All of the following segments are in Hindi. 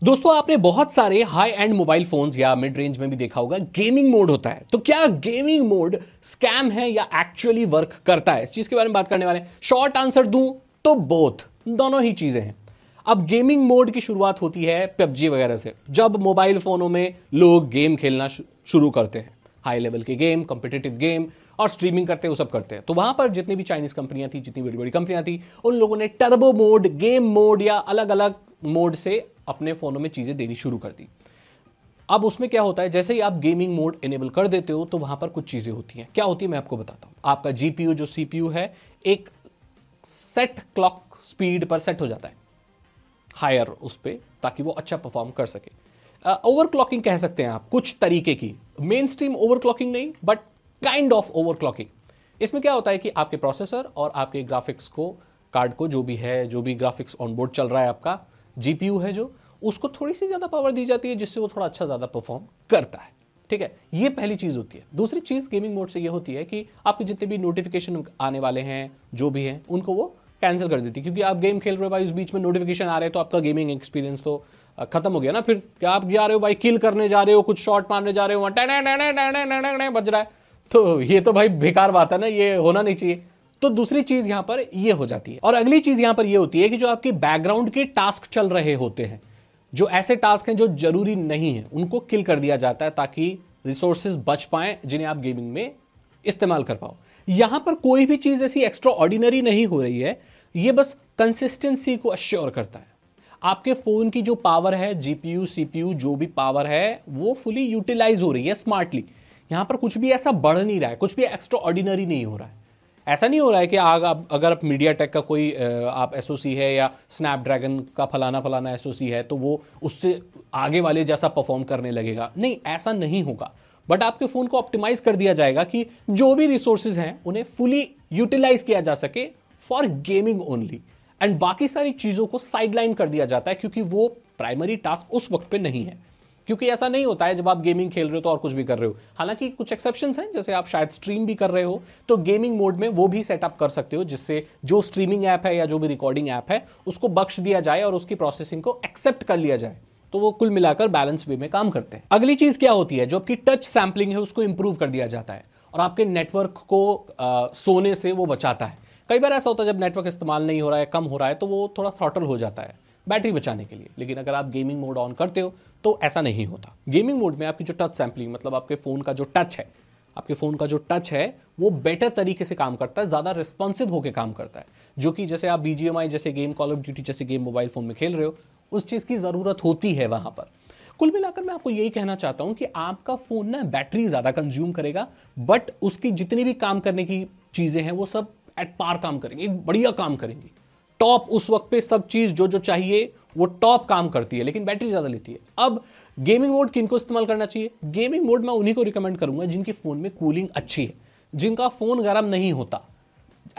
दोस्तों आपने बहुत सारे हाई एंड मोबाइल फोन्स या मिड रेंज में भी देखा होगा गेमिंग मोड होता है। तो क्या गेमिंग मोड स्कैम है या एक्चुअली वर्क करता है, इस चीज के बारे में बात करने वाले हैं। शॉर्ट आंसर दूं तो बोथ, दोनों ही चीजें हैं। अब गेमिंग मोड की शुरुआत होती है पबजी वगैरह से, जब मोबाइल फोनों में लोग गेम खेलना शुरू करते हैं, हाई लेवल के गेम, कॉम्पिटिटिव गेम और स्ट्रीमिंग करते हैं, वो सब करते हैं। तो वहां पर जितनी भी चाइनीज कंपनियां थी, जितनी बड़ी बड़ी कंपनियां थी, उन लोगों ने टर्बो मोड, गेम मोड या अलग अलग मोड से अपने फोनों में चीजें देनी शुरू कर दी। अब उसमें क्या होता है, जैसे ही आप गेमिंग मोड इनेबल कर देते हो तो वहां पर कुछ चीजें होती हैं। क्या होती है मैं आपको बताता हूं। आपका जीपीयू जो सीपीयू है, एक सेट क्लॉक स्पीड पर सेट हो जाता है, हायर उस पर, ताकि वो अच्छा परफॉर्म कर सके। ओवरक्लॉकिंग कह सकते हैं आप, कुछ तरीके की, मेन स्ट्रीम ओवरक्लॉकिंग नहीं, बट काइंड ऑफ ओवरक्लॉकिंग। इसमें क्या होता है कि आपके प्रोसेसर और आपके ग्राफिक्स को, कार्ड को, जो भी है, जो भी ग्राफिक्स ऑनबोर्ड चल रहा है, आपका जीपीयू है जो, उसको थोड़ी सी ज्यादा पावर दी जाती है, जिससे वो थोड़ा अच्छा ज्यादा परफॉर्म करता है। ठीक है, ये पहली चीज होती है। दूसरी चीज गेमिंग मोड से ये होती है कि आपके जितने भी नोटिफिकेशन आने वाले हैं, जो भी हैं, उनको वो कैंसिल कर देती है। क्योंकि आप गेम खेल रहे हो भाई, उस बीच में नोटिफिकेशन आ रहे हैं, तो आपका गेमिंग एक्सपीरियंस तो खत्म हो गया ना। फिर क्या आप जा रहे हो भाई, किल करने जा रहे हो, कुछ शॉट मारने जा रहे हो, बज रहा है, तो ये तो भाई बेकार बात है ना, ये होना नहीं चाहिए। तो दूसरी चीज यहां पर ये हो जाती है। और अगली चीज यहां पर ये होती है कि जो आपके बैकग्राउंड के टास्क चल रहे होते हैं, जो ऐसे टास्क हैं जो जरूरी नहीं है, उनको किल कर दिया जाता है, ताकि रिसोर्सेज बच पाए जिन्हें आप गेमिंग में इस्तेमाल कर पाओ। यहां पर कोई भी चीज ऐसी एक्स्ट्रा ऑर्डिनरी नहीं हो रही है, ये बस कंसिस्टेंसी को अश्योर करता है। आपके फोन की जो पावर है, जीपीयू सीपीयू जो भी पावर है, वो फुली यूटिलाइज हो रही है स्मार्टली। यहां पर कुछ भी ऐसा बढ़ नहीं रहा है, कुछ भी एक्स्ट्रा ऑर्डिनरी नहीं हो रहा है। ऐसा नहीं हो रहा है कि अगर आप मीडिया टेक का कोई आप एसओसी है, या स्नैपड्रैगन का फलाना फलाना एसओसी है, तो वो उससे आगे वाले जैसा परफॉर्म करने लगेगा। नहीं, ऐसा नहीं होगा। बट आपके फोन को ऑप्टिमाइज कर दिया जाएगा कि जो भी रिसोर्सेज हैं उन्हें फुली यूटिलाइज किया जा सके फॉर गेमिंग ओनली, एंड बाकी सारी चीजों को साइडलाइन कर दिया जाता है, क्योंकि वो प्राइमरी टास्क उस वक्त पे नहीं है। क्योंकि ऐसा नहीं होता है जब आप गेमिंग खेल रहे हो तो और कुछ भी कर रहे हो। हालांकि कुछ एक्सेप्शंस हैं, जैसे आप शायद स्ट्रीम भी कर रहे हो, तो गेमिंग मोड में वो भी सेटअप कर सकते हो, जिससे जो स्ट्रीमिंग ऐप है या जो भी रिकॉर्डिंग ऐप है, उसको बख्श दिया जाए और उसकी प्रोसेसिंग को एक्सेप्ट कर लिया जाए। तो वो कुल मिलाकर बैलेंस वे में काम करते हैं। अगली चीज क्या होती है, जो आपकी टच सैंपलिंग है उसको इंप्रूव कर दिया जाता है, और आपके नेटवर्क को सोने से वो बचाता है। कई बार ऐसा होता है जब नेटवर्क इस्तेमाल नहीं हो रहा है, कम हो रहा है, तो वो थोड़ा थ्रॉटल हो जाता है बैटरी बचाने के लिए। लेकिन अगर आप गेमिंग मोड ऑन करते हो तो ऐसा नहीं होता। गेमिंग मोड में आपकी जो टच सैंपलिंग, मतलब आपके फोन का जो टच है, आपके फोन का जो टच है वो बेटर तरीके से काम करता है, ज्यादा रिस्पॉन्सिव होकर काम करता है। जो कि जैसे आप बीजीएमआई जैसे गेम, कॉल ऑफ ड्यूटी जैसे गेम मोबाइल फोन में खेल रहे हो, उस चीज की जरूरत होती है वहां पर। कुल मिलाकर मैं आपको यही कहना चाहता हूं कि आपका फोन ना बैटरी ज्यादा कंज्यूम करेगा, बट उसकी जितनी भी काम करने की चीजें हैं वो सब एट पार काम करेंगी, बढ़िया काम करेंगी। टॉप उस वक्त पे सब चीज जो जो चाहिए वो टॉप काम करती है, लेकिन बैटरी ज्यादा लेती है। अब गेमिंग मोड किनको इस्तेमाल करना चाहिए? गेमिंग मोड मैं उन्हीं को रिकमेंड करूंगा जिनके फोन में कूलिंग अच्छी है, जिनका फोन गर्म नहीं होता।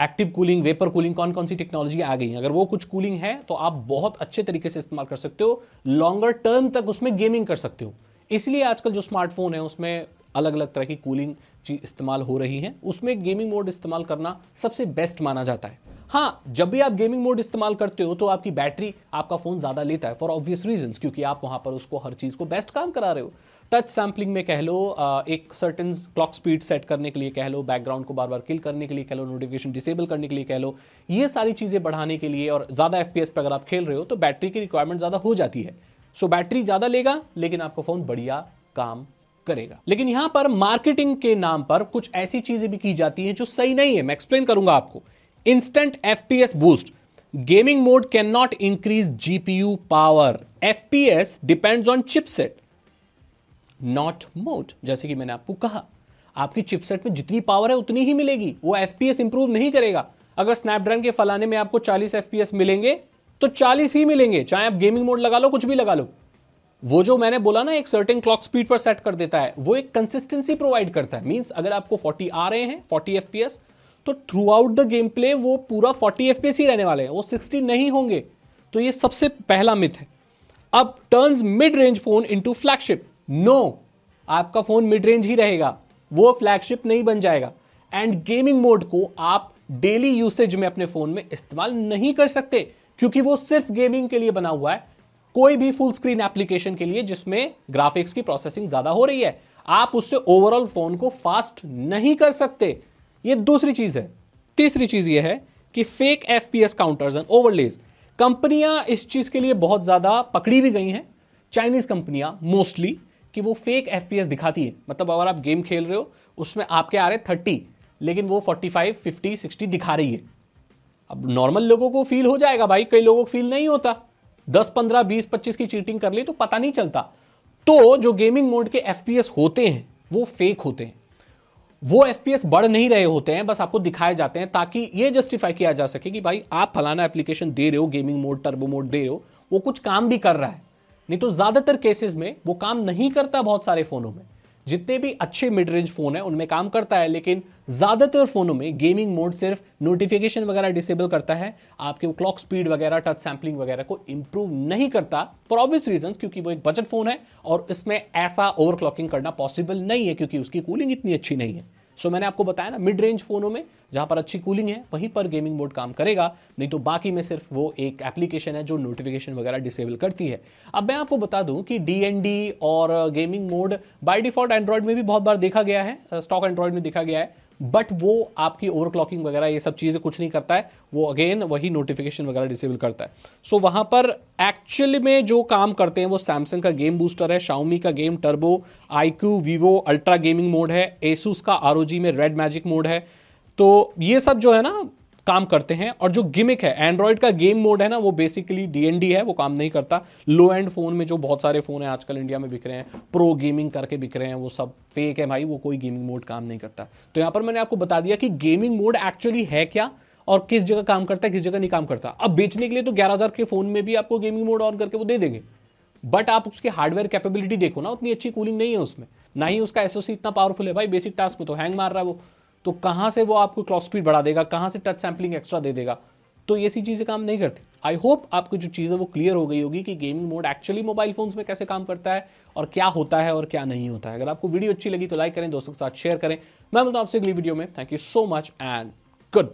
एक्टिव कूलिंग, वेपर कूलिंग, कौन कौन सी टेक्नोलॉजी आ गई है, अगर वो कुछ कूलिंग है तो आप बहुत अच्छे तरीके से इस्तेमाल कर सकते हो, लॉन्गर टर्म तक उसमें गेमिंग कर सकते हो। इसलिए आजकल जो स्मार्टफोन है उसमें अलग अलग तरह की कूलिंग चीज इस्तेमाल हो रही है, उसमें गेमिंग मोड इस्तेमाल करना सबसे बेस्ट माना जाता है। हाँ, जब भी आप गेमिंग मोड इस्तेमाल करते हो तो आपकी बैटरी, आपका फोन ज्यादा लेता है फॉर ऑब्वियस रीजंस, क्योंकि आप वहां पर उसको हर चीज को बेस्ट काम करा रहे हो। टच सैंपलिंग में कह लो, एक सर्टेन क्लॉक स्पीड सेट करने के लिए कह लो, बैकग्राउंड को बार बार किल करने के लिए कह लो, नोटिफिकेशन डिसेबल करने के लिए कह लो, ये सारी चीजें बढ़ाने के लिए, और ज्यादा एफपीएस पर अगर आप खेल रहे हो तो बैटरी की रिक्वायरमेंट ज्यादा हो जाती है। सो बैटरी ज्यादा लेगा, लेकिन आपका फोन बढ़िया काम करेगा। लेकिन यहां पर मार्केटिंग के नाम पर कुछ ऐसी चीजें भी की जाती हैं जो सही नहीं है। मैं एक्सप्लेन करूंगा आपको। Instant FPS boost, gaming mode can not increase GPU power, FPS depends on chipset not mode. जैसे कि मैंने आपको कहा, आपकी चिपसेट में जितनी पावर है उतनी ही मिलेगी, वो एफपीएस इंप्रूव नहीं करेगा। अगर स्नैपड्रैगन के फलाने में आपको 40 एफपीएस मिलेंगे तो 40 ही मिलेंगे, चाहे आप गेमिंग मोड लगा लो, कुछ भी लगा लो। वो जो मैंने बोला ना, एक सर्टेन क्लॉक स्पीड पर सेट कर देता है, वो एक कंसिस्टेंसी प्रोवाइड करता है। मींस अगर आपको 40 आ रहे हैं, 40 एफपीएस, तो through out the game play वो पूरा 40 एफपीएस ही रहने वाले हैं, वो 60 नहीं होंगे। तो ये सबसे पहला मिथ है। अब turns mid range phone into flagship, no, आपका फोन मिड रेंज ही रहेगा, वो फ्लैगशिप नहीं बन जाएगा। एंड गेमिंग मोड को आप डेली यूसेज में अपने फोन में इस्तेमाल नहीं कर सकते, क्योंकि वो सिर्फ गेमिंग के लिए बना हुआ है। कोई भी फुल स्क्रीन एप्लीकेशन के लिए जिसमें ग्राफिक्स की प्रोसेसिंग ज्यादा हो रही है, आप उससे ओवरऑल फोन को फास्ट नहीं कर सकते। ये दूसरी चीज है। तीसरी चीज ये है कि fake FPS counters and overlays, कंपनियां इस चीज के लिए बहुत ज्यादा पकड़ी भी गई हैं, चाइनीज कंपनियां मोस्टली, कि वो फेक एफपीएस दिखाती है। मतलब अगर आप गेम खेल रहे हो उसमें आपके आ रहे 30 लेकिन वो 45, 50, 60 दिखा रही है। अब नॉर्मल लोगों को फील हो जाएगा भाई, कई लोगों को फील नहीं होता। 10, 15, 20, 25 की चीटिंग कर ली तो पता नहीं चलता। तो जो गेमिंग मोड के एफपीएस होते हैं वो फेक होते हैं। वो एफपीएस बढ़ नहीं रहे होते हैं, बस आपको दिखाए जाते हैं ताकि ये जस्टिफाई किया जा सके कि भाई आप फलाना एप्लीकेशन दे रहे हो, गेमिंग मोड, टर्बो मोड दे रहे हो, वो कुछ काम भी कर रहा है। नहीं तो ज्यादातर केसेस में वो काम नहीं करता। बहुत सारे फोनों में, जितने भी अच्छे मिड रेंज फोन है उनमें काम करता है, लेकिन ज्यादातर फोनों में गेमिंग मोड सिर्फ नोटिफिकेशन वगैरह डिसेबल करता है, आपके क्लॉक स्पीड वगैरह, टच सैंपलिंग वगैरह को इंप्रूव नहीं करता, फॉर ऑब्वियस रीजंस, क्योंकि वो एक बजट फोन है और इसमें ऐसा ओवरक्लॉकिंग करना पॉसिबल नहीं है क्योंकि उसकी कूलिंग इतनी अच्छी नहीं है। सो मैंने आपको बताया ना, मिड रेंज फोनों में जहां पर अच्छी कूलिंग है वहीं पर गेमिंग मोड काम करेगा, नहीं तो बाकी में सिर्फ वो एक एप्लीकेशन है जो नोटिफिकेशन वगैरह डिसेबल करती है। अब मैं आपको बता दूं कि डीएनडी और gaming mode by default Android में भी बहुत बार देखा गया है, स्टॉक एंड्रॉइड में देखा गया है, बट वो आपकी ओवरक्लॉकिंग वगैरह ये सब चीजें कुछ नहीं करता है। वो अगेन वही नोटिफिकेशन वगैरह डिसेबल करता है। सो वहां पर एक्चुअली में जो काम करते हैं वो सैमसंग का गेम बूस्टर है, शाओमी का game turbo, IQ Vivo ultra gaming mode है, एसूस का आरओजी में रेड मैजिक मोड है। तो ये सब जो है ना काम करते हैं। और जो गिमिक है एंड्रॉइड का गेम मोड है ना, वो बेसिकली डीएनडी है, वो काम नहीं करता। लो एंड फोन में जो बहुत सारे फोन है आजकल इंडिया में बिक रहे हैं, प्रो गेमिंग करके बिक रहे हैं, वो सब फेक है भाई, वो कोई गेमिंग मोड काम नहीं करता। तो यहां पर मैंने आपको बता दिया कि गेमिंग मोड एक्चुअली है क्या और किस जगह काम करता है, किस जगह नहीं काम करता। अब बेचने के लिए तो 11,000 के फोन में भी आपको गेमिंग मोड ऑन करके वो दे देंगे, बट आप उसकी हार्डवेयर कैपेबिलिटी देखो ना, उतनी अच्छी कूलिंग नहीं है उसमें, ना ही उसका एसओसी इतना पावरफुल है भाई। बेसिक टास्क में तो हैंग मार रहा है वो, तो कहां से वो आपको क्लॉक स्पीड बढ़ा देगा, कहां से टच सैंपलिंग एक्स्ट्रा दे देगा। तो ये सी चीजें काम नहीं करती। आई होप आपको जो चीज़ है वो क्लियर हो गई होगी कि gaming mode actually mobile phones में कैसे काम करता है और क्या होता है और क्या नहीं होता है। अगर आपको वीडियो अच्छी लगी तो लाइक करें, दोस्तों के साथ शेयर करें। मैं मिलता हूं आपसे अगली वीडियो में। Thank you so much and good